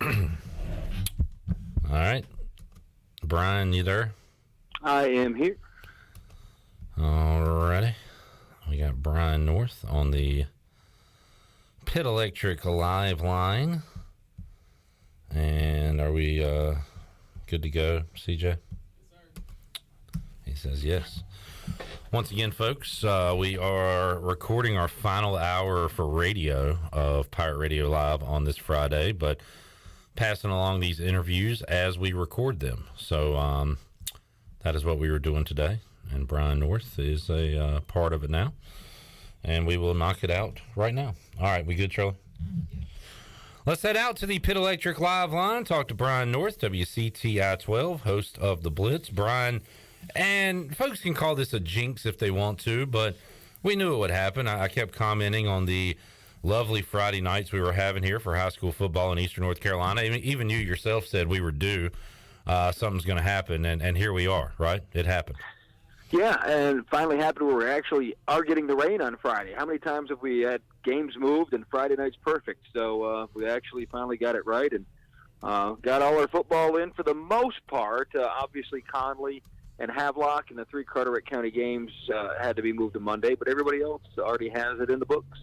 All right. Brian, you there? I am here. Alrighty. We got Brian North on the Pit Electric live line. And are we good to go, CJ? Yes, sir. He says yes. Once again, folks, we are recording our final hour for radio of Pirate Radio Live on this Friday, but passing along these interviews as we record them. So that is what we were doing today, and Brian North is a part of it now, and we will knock it out right now. All right, we good, Charlie? Yeah. Let's head out to the Pit Electric live line, talk to Brian North, WCTI 12, host of The Blitz. Brian, and folks can call this a jinx if they want to, but we knew it would happen. I kept commenting on the lovely Friday nights we were having here for high school football in Eastern North Carolina. Even you yourself said we were due. Something's going to happen, and here we are, right? It happened. Yeah, and it finally happened where we actually are getting the rain on Friday. How many times have we had games moved and Friday night's perfect? So we actually finally got it right and got all our football in for the most part. Obviously, Conley and Havelock and the 3 Carteret County games had to be moved to Monday, but everybody else already has it in the books.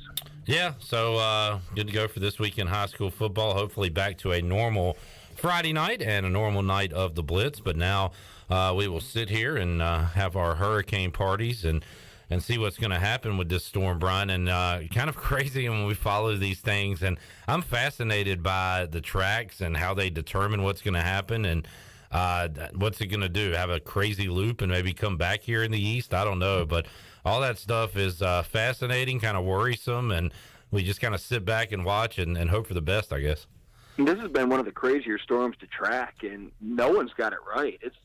Yeah, so good to go for this week in high school football. Hopefully back to a normal Friday night and a normal night of the Blitz. But now we will sit here and have our hurricane parties and see what's going to happen with this storm, Brian. And kind of crazy when we follow these things. And I'm fascinated by the tracks and how they determine what's going to happen and what's it going to do? Have a crazy loop and maybe come back here in the east? I don't know, but all that stuff is fascinating, kind of worrisome, and we just kind of sit back and watch and hope for the best, I guess. This has been one of the crazier storms to track, and no one's got it right. It's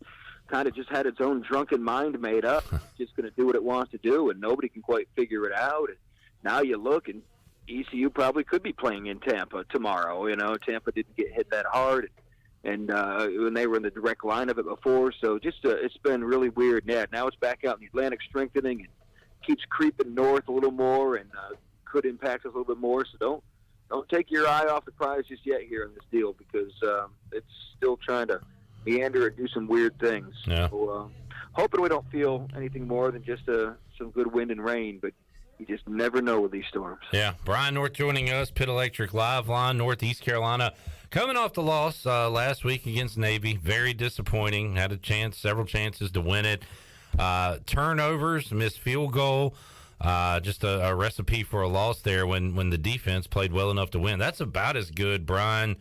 kind of just had its own drunken mind made up. It's just going to do what it wants to do, and nobody can quite figure it out. And now you look, and ECU probably could be playing in Tampa tomorrow. You know, Tampa didn't get hit that hard. And when they were in the direct line of it before, so just it's been really weird. Now it's back out in the Atlantic, strengthening and keeps creeping north a little more, and could impact us a little bit more. So don't take your eye off the prize just yet here in this deal, because it's still trying to meander and do some weird things. Yeah. So hoping we don't feel anything more than just some good wind and rain, but you just never know with these storms. Yeah, Brian North joining us, Pit Electric live line, Northeast Carolina, coming off the loss last week against Navy. Very disappointing. Had several chances to win it. Turnovers, missed field goal. Just a recipe for a loss there when the defense played well enough to win. That's about as good, Brian,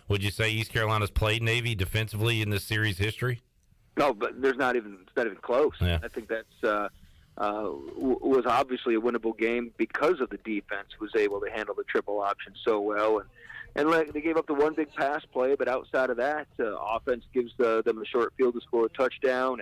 would you say East Carolina's played Navy defensively in this series history? No, but it's not even close. Yeah. I think that's was obviously a winnable game because of the defense was able to handle the triple option so well, and they gave up the one big pass play, but outside of that, offense gives them a short field to score a touchdown,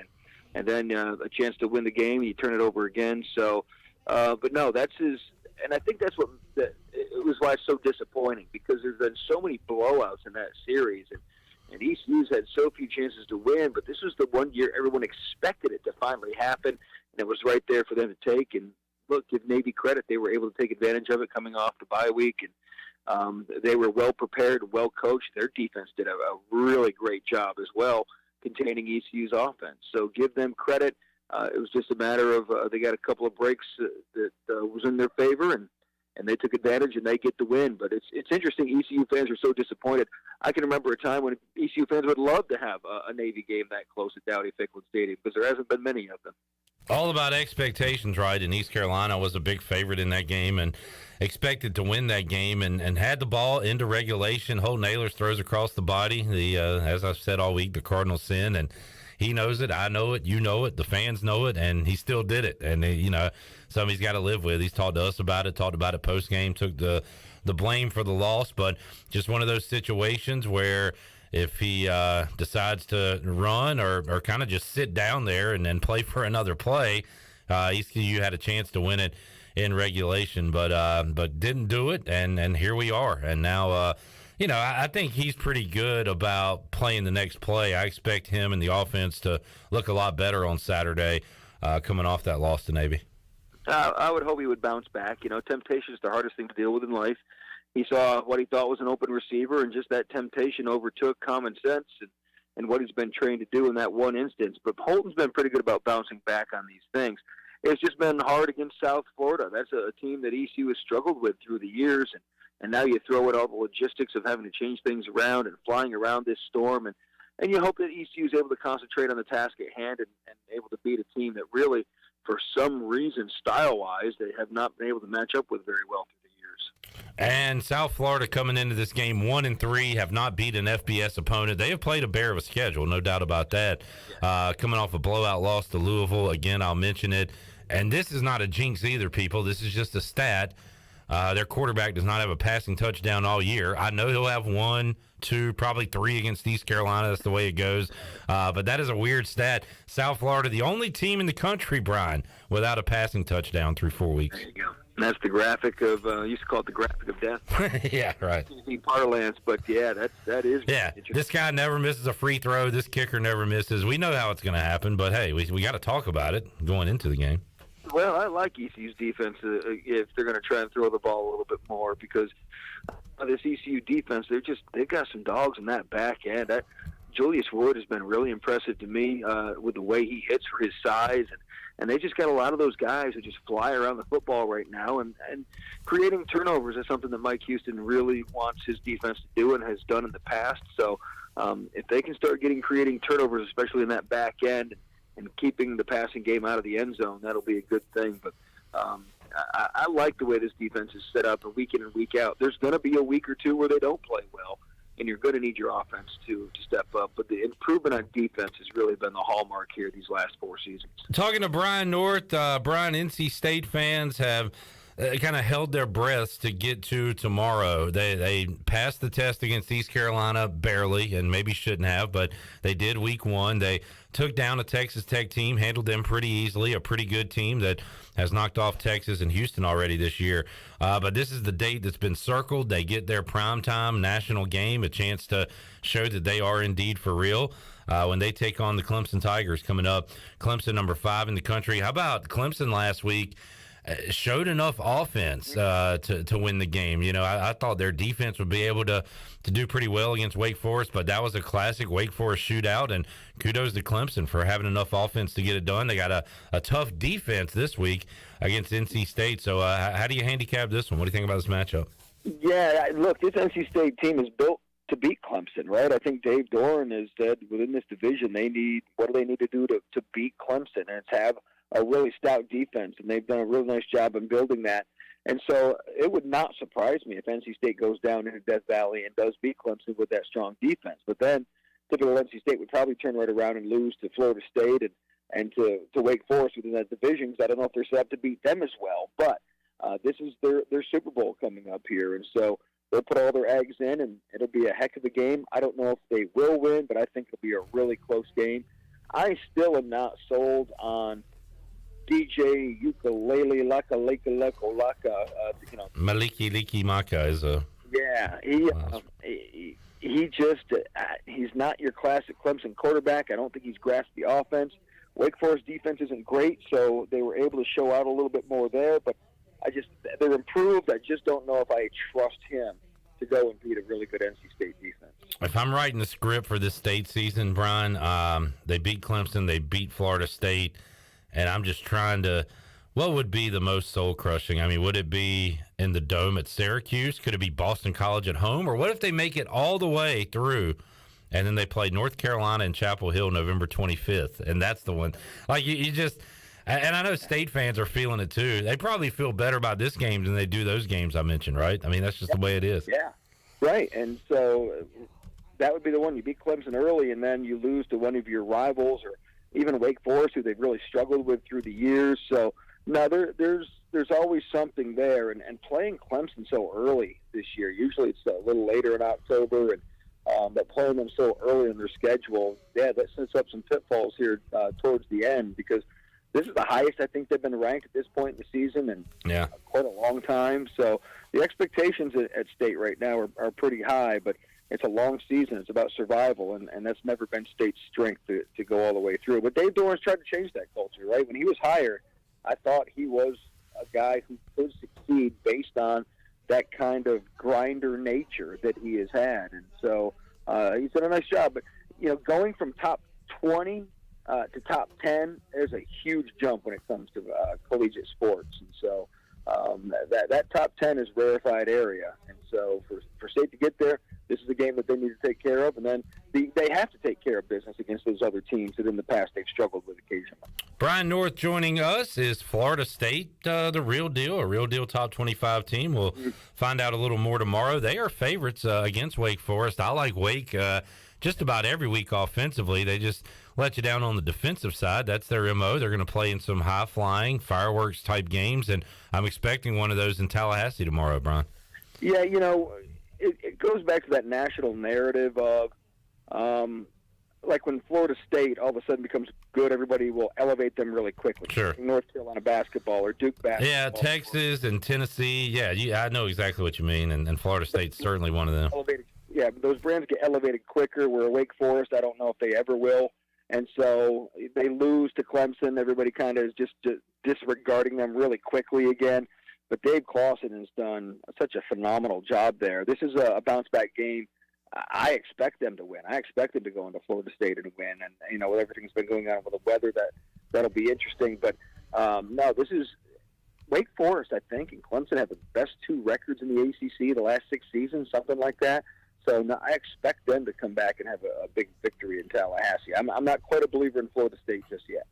and then a chance to win the game. You turn it over again. So, but no, and I think that's it was why it's so disappointing, because there's been so many blowouts in that series, and ECU's had so few chances to win, but this was the one year everyone expected it to finally happen, and it was right there for them to take. And look, give Navy credit. They were able to take advantage of it coming off the bye week, and they were well prepared, well coached. Their defense did a really great job as well, containing ECU's offense. So give them credit. It was just a matter of they got a couple of breaks that was in their favor, and they took advantage, and they get the win. But it's interesting. ECU fans are so disappointed. I can remember a time when ECU fans would love to have a Navy game that close at Dowdy-Ficklen Stadium, because there hasn't been many of them. All about expectations, right? And East Carolina was a big favorite in that game and expected to win that game, and had the ball into regulation. Holt Nailers throws across the body. As I've said all week, the Cardinal sin, and he knows it. I know it. You know it. The fans know it, and he still did it. And something he's got to live with. He's talked to us about it. Talked about it post game. Took the blame for the loss, but just one of those situations where if he decides to run or kind of just sit down there and then play for another play, ECU had a chance to win it in regulation, but didn't do it, and here we are. And now, I think he's pretty good about playing the next play. I expect him and the offense to look a lot better on Saturday, coming off that loss to Navy. I would hope he would bounce back. Temptation is the hardest thing to deal with in life. he saw what he thought was an open receiver, and just that temptation overtook common sense and what he's been trained to do in that one instance. But Holton's been pretty good about bouncing back on these things. It's just been hard against South Florida. That's a team that ECU has struggled with through the years, and now you throw in all the logistics of having to change things around and flying around this storm, and you hope that ECU is able to concentrate on the task at hand and able to beat a team that really, for some reason, style-wise, they have not been able to match up with very well through the years. And South Florida coming into this game 1-3, have not beat an FBS opponent. They have played a bear of a schedule, no doubt about that. Coming off a blowout loss to Louisville, again, I'll mention it. And this is not a jinx either, people. This is just a stat. Their quarterback does not have a passing touchdown all year. I know he'll have 1, 2, probably 3 against East Carolina. That's the way it goes. But that is a weird stat. South Florida, the only team in the country, Brian, without a passing touchdown through 4 weeks. There you go. And that's the graphic of, used to call it the graphic of death. Yeah, right. Parlance, but yeah, that is. Yeah, this guy never misses a free throw. This kicker never misses. We know how it's going to happen, but hey, we got to talk about it going into the game. Well, I like ECU's defense if they're going to try and throw the ball a little bit more, because this ECU defense, they've got some dogs in that back end. Julius Wood has been really impressive to me with the way he hits for his size, and they just got a lot of those guys who just fly around the football right now, and creating turnovers is something that Mike Houston really wants his defense to do and has done in the past. So if they can start creating turnovers, especially in that back end, and keeping the passing game out of the end zone, that'll be a good thing. But I like the way this defense is set up week in and week out. There's going to be a week or two where they don't play well, and you're going to need your offense to step up. But the improvement on defense has really been the hallmark here these last 4 seasons. Talking to Brian North, Brian, NC State fans have kind of held their breaths to get to tomorrow. They passed the test against East Carolina barely, and maybe shouldn't have, but they did week 1. They took down a Texas Tech team, handled them pretty easily, a pretty good team that has knocked off Texas and Houston already this year. But this is the date that's been circled. They get their primetime national game, a chance to show that they are indeed for real when they take on the Clemson Tigers coming up. Clemson, number 5 in the country. How about Clemson last week? Showed enough offense to win the game. You know, I thought their defense would be able to do pretty well against Wake Forest, but that was a classic Wake Forest shootout, and kudos to Clemson for having enough offense to get it done. They got a tough defense this week against NC State. So how do you handicap this one? What do you think about this matchup? Yeah, look, this NC State team is built to beat Clemson, right? I think Dave Doran has said within this division what do they need to do to beat Clemson, and it's have a really stout defense, and they've done a really nice job in building that. And so it would not surprise me if NC State goes down into Death Valley and does beat Clemson with that strong defense. But then typical NC State would probably turn right around and lose to Florida State and to Wake Forest within that division, because I don't know if they're set up to beat them as well. But this is their Super Bowl coming up here, and so they'll put all their eggs in, and it'll be a heck of a game. I don't know if they will win, but I think it'll be a really close game. I still am not sold on DJ Ukulele Laka Laka Laka Laka. Maliki Liki Maka is a he just he's not your classic Clemson quarterback. I don't think he's grasped the offense. Wake Forest defense isn't great, so they were able to show out a little bit more there. But they're improved. I just don't know if I trust him to go and beat a really good NC State defense. If I'm writing the script for this state season, Brian, they beat Clemson, they beat Florida State. And I'm just trying to, what would be the most soul-crushing? I mean, would it be in the Dome at Syracuse? Could it be Boston College at home? Or what if they make it all the way through, and then they play North Carolina and Chapel Hill November 25th? And that's the one. Like, you just, and I know State fans are feeling it too. They probably feel better about this game than they do those games I mentioned, right? I mean, that's just the way it is. Yeah, right. And so that would be the one. You beat Clemson early, and then you lose to one of your rivals, or even Wake Forest, who they've really struggled with through the years. So, no, there's always something there. And playing Clemson so early this year, usually it's a little later in October, and but playing them so early in their schedule, that sets up some pitfalls here towards the end, because this is the highest I think they've been ranked at this point in the season in quite a long time. So the expectations at State right now are pretty high, but it's a long season. It's about survival, and that's never been State's strength to go all the way through. But Dave Doran's tried to change that culture, right? When he was hired, I thought he was a guy who could succeed based on that kind of grinder nature that he has had. And so he's done a nice job. But, going from top 20 to top 10, there's a huge jump when it comes to collegiate sports. And so that top 10 is rarefied area. And so for State to get there, this is a game that they need to take care of. And then they have to take care of business against those other teams that in the past they've struggled with occasionally. Brian North joining us. Is Florida State the real deal, a real deal top 25 team? We'll find out a little more tomorrow. They are favorites against Wake Forest. I like Wake just about every week offensively. They just let you down on the defensive side. That's their MO. They're going to play in some high-flying, fireworks-type games, and I'm expecting one of those in Tallahassee tomorrow, Brian. Yeah, it goes back to that national narrative of like when Florida State all of a sudden becomes good, everybody will elevate them really quickly. Sure. North Carolina basketball or Duke basketball. Yeah, Texas and Tennessee. Yeah, I know exactly what you mean, and Florida State's certainly one of them. Yeah, those brands get elevated quicker, where Wake Forest, I don't know if they ever will. And so they lose to Clemson. Everybody kind of is just disregarding them really quickly again. But Dave Clawson has done such a phenomenal job there. This is a bounce-back game. I expect them to win. I expect them to go into Florida State and win. And, with everything that's been going on with the weather, that'll be interesting. But, no, this is Wake Forest, I think, and Clemson have the best 2 records in the ACC the last 6 seasons, something like that. So no, I expect them to come back and have a big victory in Tallahassee. I'm not quite a believer in Florida State just yet.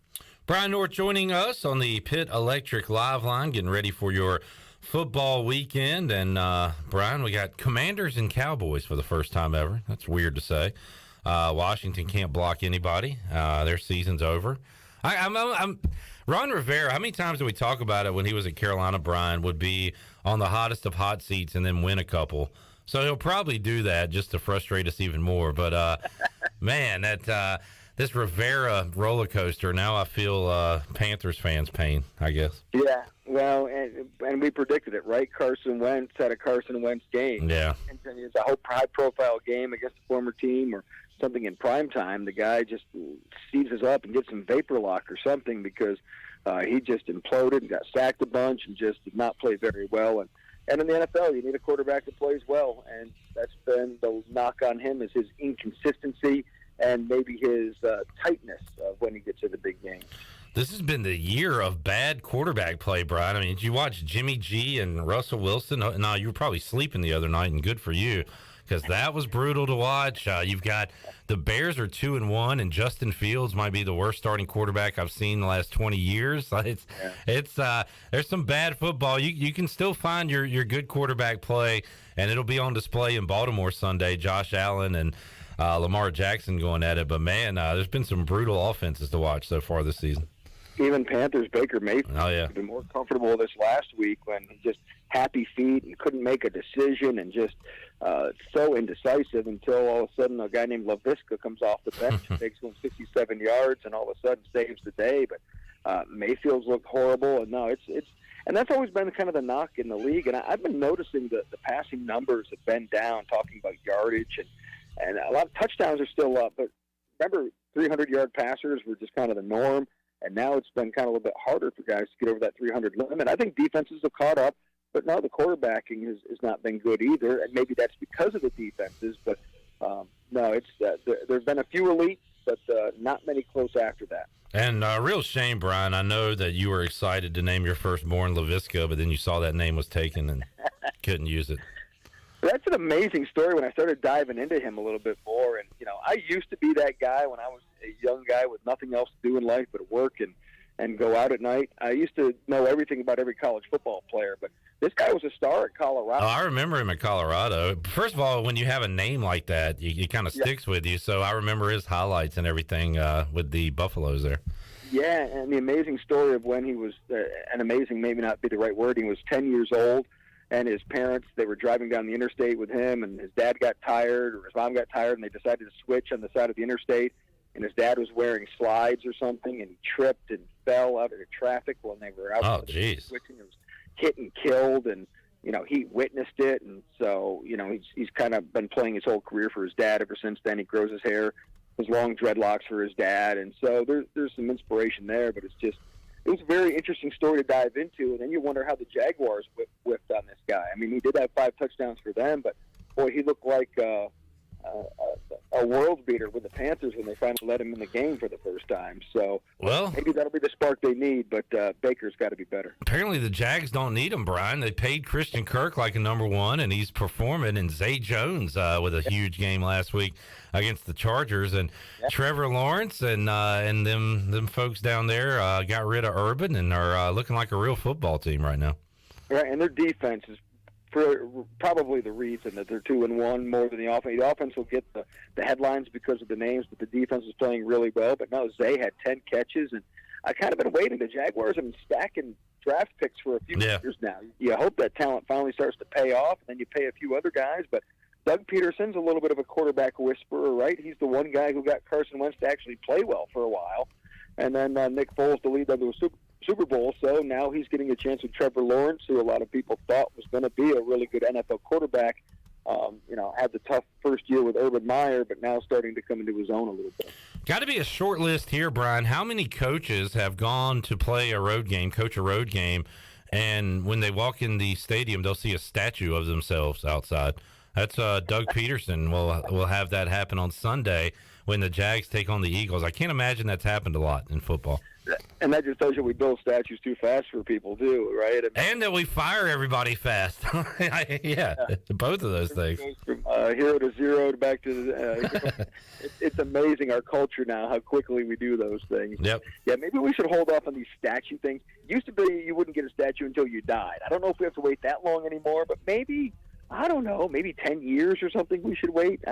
Brian North joining us on the Pitt Electric Live Line, getting ready for your football weekend. And, Brian, we got Commanders and Cowboys for the first time ever. That's weird to say. Washington can't block anybody. Their season's over. I'm Ron Rivera, how many times do we talk about it when he was at Carolina? Brian would be on the hottest of hot seats and then win a couple. So he'll probably do that just to frustrate us even more. But, man, this Rivera roller coaster, now I feel Panthers fans' pain, I guess. Yeah, well, and we predicted it, right? Carson Wentz had a Carson Wentz game. Yeah. And it's a whole high-profile game against a former team or something in prime time. The guy just seizes up and gets some vapor lock or something because he just imploded and got sacked a bunch and just did not play very well. And in the NFL, you need a quarterback that plays well, and that's been the knock on him is his inconsistency and maybe his tightness of when he gets to the big game. This has been the year of bad quarterback play, Brian. I mean, did you watch Jimmy G and Russell Wilson? No, you were probably sleeping the other night, and good for you, because that was brutal to watch. You've got the Bears are 2-1, and Justin Fields might be the worst starting quarterback I've seen in the last 20 years. It's there's some bad football. You can still find your good quarterback play, and it'll be on display in Baltimore Sunday. Josh Allen and Lamar Jackson going at it. But, man, there's been some brutal offenses to watch so far this season. Even Panthers' Baker Mayfield has been more comfortable this last week when he just happy feet and couldn't make a decision and just so indecisive until all of a sudden a guy named LaVisca comes off the bench and takes him 67 yards and all of a sudden saves the day. But Mayfield's looked horrible. And no, it's and that's always been kind of the knock in the league. And I've been noticing that the passing numbers have been down, talking about yardage and a lot of touchdowns are still up. But remember, 300-yard passers were just kind of the norm. And now it's been kind of a little bit harder for guys to get over that 300 limit. I think defenses have caught up, but no, the quarterbacking has not been good either. And maybe that's because of the defenses. But, no, it's there's been a few elites, but not many close after that. And real shame, Brian. I know that you were excited to name your firstborn LaVisca, but then you saw that name was taken and couldn't use it. That's an amazing story when I started diving into him a little bit more. And, I used to be that guy when I was a young guy with nothing else to do in life but work and go out at night. I used to know everything about every college football player, but this guy was a star at Colorado. Oh, I remember him at Colorado. First of all, when you have a name like that, it kind of sticks with you. So I remember his highlights and everything with the Buffaloes there. Yeah, and the amazing story of when he was, an amazing maybe not be the right word, he was 10 years old. And his parents, they were driving down the interstate with him, and his dad got tired, or his mom got tired, and they decided to switch on the side of the interstate. And his dad was wearing slides or something, and he tripped and fell out of the traffic when they were out. Oh, jeez. Switching, he was hit and killed, and he witnessed it, and so he's kind of been playing his whole career for his dad ever since then. He grows his hair, his long dreadlocks for his dad, and so there's some inspiration there, but it's just it was a very interesting story to dive into. And then you wonder how the Jaguars whipped on this guy. I mean, he did have 5 touchdowns for them, but boy, he looked like a world beater with the Panthers when they finally let him in the game for the first time. So maybe that'll be the spark they need, but Baker's got to be better. Apparently the Jags don't need him, Brian. They paid Christian Kirk like a number 1, and he's performing. And Zay Jones with a huge game last week against the Chargers. And Trevor Lawrence and them folks down there got rid of Urban and are looking like a real football team right now. Right, and their defense is probably the reason that they're 2-1 more than the offense. The offense will get the headlines because of the names, but the defense is playing really well. But no, Zay had 10 catches, and I kind of been waiting. The Jaguars have been stacking draft picks for a few years now. You hope that talent finally starts to pay off, and then you pay a few other guys. But Doug Peterson's a little bit of a quarterback whisperer, right? He's the one guy who got Carson Wentz to actually play well for a while, and then Nick Foles to lead them to a Super Bowl, so now he's getting a chance with Trevor Lawrence, who a lot of people thought was going to be a really good NFL quarterback. Had the tough first year with Urban Meyer, but now starting to come into his own a little bit. Got to be a short list here, Brian. How many coaches have gone to play a road game, coach a road game, and when they walk in the stadium, they'll see a statue of themselves outside? That's Doug Peterson will have that happen on Sunday when the Jags take on the Eagles. I can't imagine that's happened a lot in football. And that just tells you we build statues too fast for people, too, right? And that we fire everybody fast. Both of those things. It goes from hero to zero to back to it's amazing our culture now, how quickly we do those things. Yep. Yeah, maybe we should hold off on these statue things. It used to be you wouldn't get a statue until you died. I don't know if we have to wait that long anymore, but maybe, I don't know, maybe 10 years or something we should wait.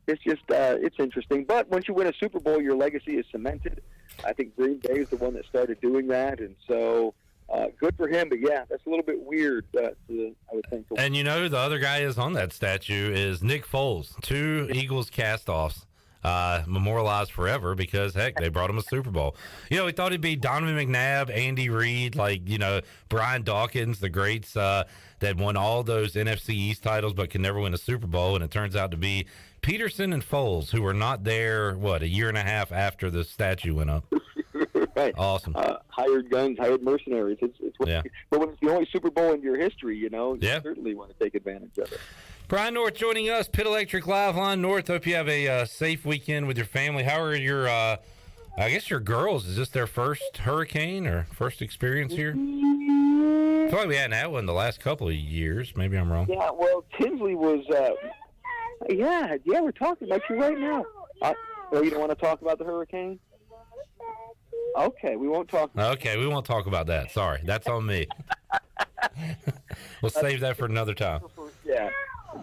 It's just, it's interesting. But once you win a Super Bowl, your legacy is cemented. I think Green Bay is the one that started doing that, and so good for him. But, yeah, that's a little bit weird, I would think. And you know who the other guy is on that statue is Nick Foles. 2 Eagles cast-offs memorialized forever because, heck, they brought him a Super Bowl. You know, we thought it'd be Donovan McNabb, Andy Reid, Brian Dawkins, the greats that won all those NFC East titles but can never win a Super Bowl, and it turns out to be Peterson and Foles, who were not there, a year and a half after the statue went up. Right. Awesome. Hired guns, hired mercenaries. But when it's the only Super Bowl in your history, you certainly want to take advantage of it. Brian North joining us, Pit Electric Live Line. North, hope you have a safe weekend with your family. How are your, your girls? Is this their first hurricane or first experience here? I feel like we hadn't had one the last couple of years. Maybe I'm wrong. Yeah, well, Tinsley was... we're talking about you right now. You don't want to talk about the hurricane? Okay, we won't talk. Okay, we won't talk about that. Sorry, that's on me. We'll save that for another time. Yeah,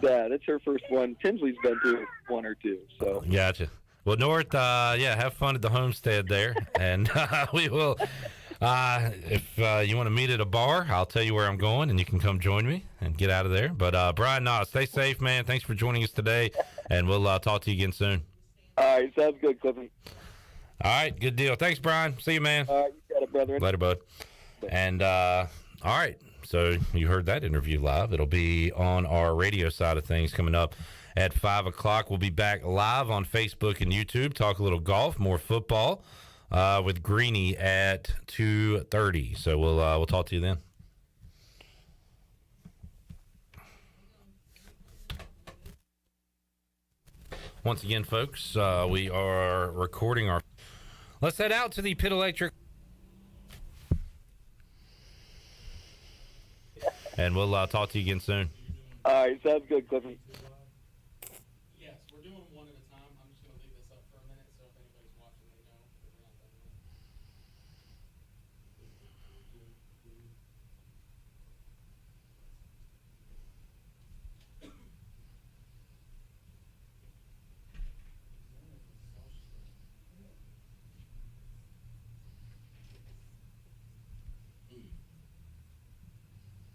that's her first one. Tinsley's been to 1 or 2. So gotcha. Well, North, have fun at the homestead there, and we will. If you want to meet at a bar, I'll tell you where I'm going, and you can come join me and get out of there. But Brian, stay safe, man. Thanks for joining us today, and we'll talk to you again soon. All right, sounds good, Cliffy. All right, good deal. Thanks, Brian. See you, man. All right, you got it, brother. Later, bud. And all right, so you heard that interview live. It'll be on our radio side of things coming up at 5 o'clock. We'll be back live on Facebook and YouTube. Talk a little golf, more football. With Greeny at 2:30. So we'll talk to you then. Once again, folks, we are recording our. Let's head out to the Pit Electric, and we'll talk to you again soon. All right, sounds good, Cliffy.